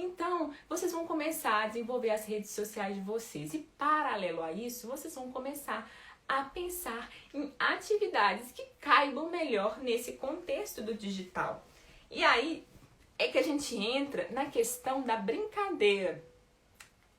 Então, vocês vão começar a desenvolver as redes sociais de vocês. E paralelo a isso, vocês vão começar a pensar em atividades que caibam melhor nesse contexto do digital. E aí é que a gente entra na questão da brincadeira,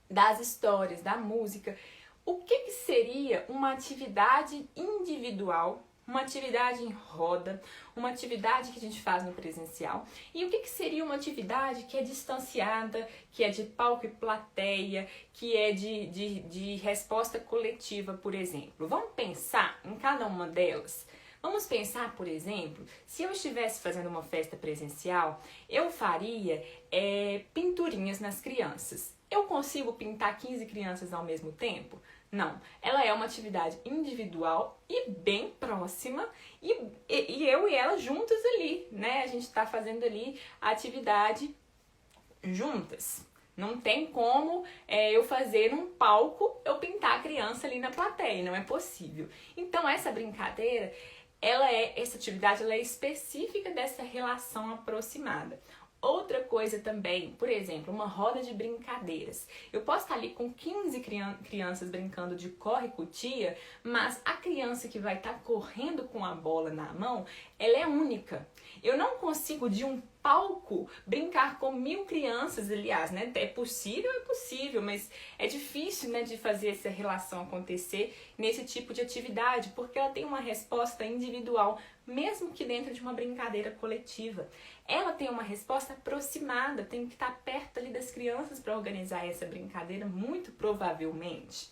das histórias, da música. O que seria uma atividade individual, uma atividade em roda, uma atividade que a gente faz no presencial? E o que seria uma atividade que é distanciada, que é de palco e plateia, que é de resposta coletiva, por exemplo? Vamos pensar em cada uma delas? Vamos pensar, por exemplo, se eu estivesse fazendo uma festa presencial, eu faria pinturinhas nas crianças. Eu consigo pintar 15 crianças ao mesmo tempo? Não. Ela é uma atividade individual e bem próxima e eu e ela juntas ali, né? A gente está fazendo ali a atividade juntas. Não tem como eu fazer num palco, eu pintar a criança ali na plateia, não é possível. Então essa brincadeira, essa atividade ela é específica dessa relação aproximada. Outra coisa também, por exemplo, uma roda de brincadeiras. Eu posso estar ali com 15 crianças brincando de corre-cutia, mas a criança que vai estar correndo com a bola na mão, ela é única. Eu não consigo de um palco brincar com 1000 crianças, aliás, né? É possível, mas é difícil, né, de fazer essa relação acontecer nesse tipo de atividade, porque ela tem uma resposta individual, mesmo que dentro de uma brincadeira coletiva. Ela tem uma resposta aproximada, tem que estar perto ali das crianças para organizar essa brincadeira, muito provavelmente.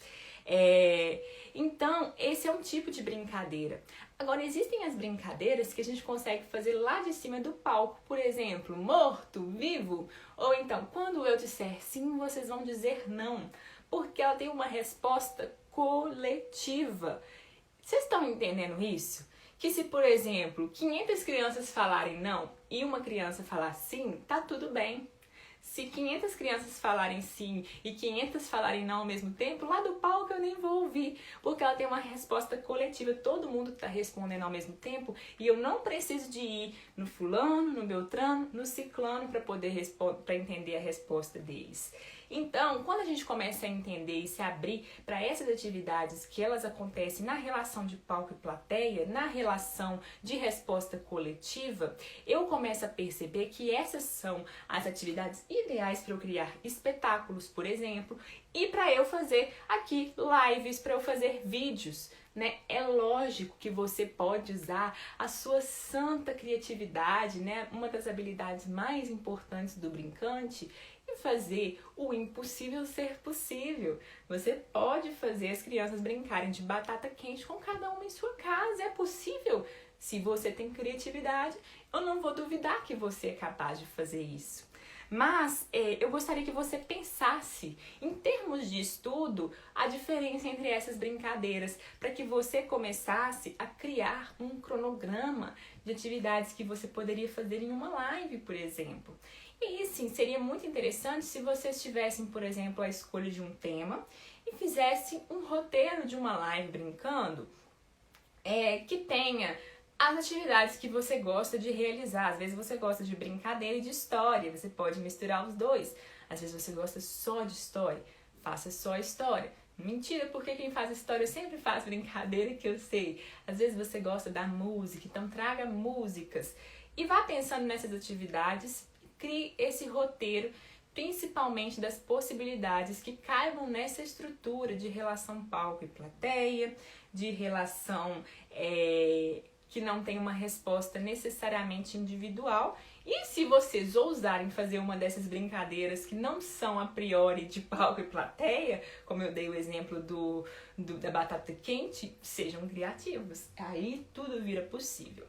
Então, esse é um tipo de brincadeira. Agora, existem as brincadeiras que a gente consegue fazer lá de cima do palco, por exemplo, morto, vivo, ou então, quando eu disser sim, vocês vão dizer não, porque ela tem uma resposta coletiva. Vocês estão entendendo isso? Que se, por exemplo, 500 crianças falarem não e uma criança falar sim, tá tudo bem. Se 500 crianças falarem sim e 500 falarem não ao mesmo tempo, lá do palco eu nem vou ouvir, porque ela tem uma resposta coletiva, todo mundo está respondendo ao mesmo tempo e eu não preciso de ir no fulano, no beltrano, no ciclano para poder para entender a resposta deles. Então, quando a gente começa a entender e se abrir para essas atividades que elas acontecem na relação de palco e plateia, na relação de resposta coletiva, eu começo a perceber que essas são as atividades ideais para eu criar espetáculos, por exemplo, e para eu fazer aqui lives, para eu fazer vídeos, né? É lógico que você pode usar a sua santa criatividade, né? Uma das habilidades mais importantes do brincante é fazer o impossível ser possível. Você pode fazer as crianças brincarem de batata quente com cada uma em sua casa, é possível. Se você tem criatividade, eu não vou duvidar que você é capaz de fazer isso. Mas eu gostaria que você pensasse, em termos de estudo, a diferença entre essas brincadeiras, para que você começasse a criar um cronograma de atividades que você poderia fazer em uma live, por exemplo. E sim, seria muito interessante se vocês tivessem, por exemplo, a escolha de um tema e fizessem um roteiro de uma live brincando que tenha as atividades que você gosta de realizar. Às vezes você gosta de brincadeira e de história, você pode misturar os dois. Às vezes você gosta só de história, faça só história. Mentira, porque quem faz história sempre faz brincadeira, que eu sei. Às vezes você gosta da música, então traga músicas. E vá pensando nessas atividades, crie esse roteiro, principalmente das possibilidades que caibam nessa estrutura de relação palco e plateia, de relação que não tem uma resposta necessariamente individual. E se vocês ousarem fazer uma dessas brincadeiras que não são a priori de palco e plateia, como eu dei o exemplo da batata quente, sejam criativos. Aí tudo vira possível.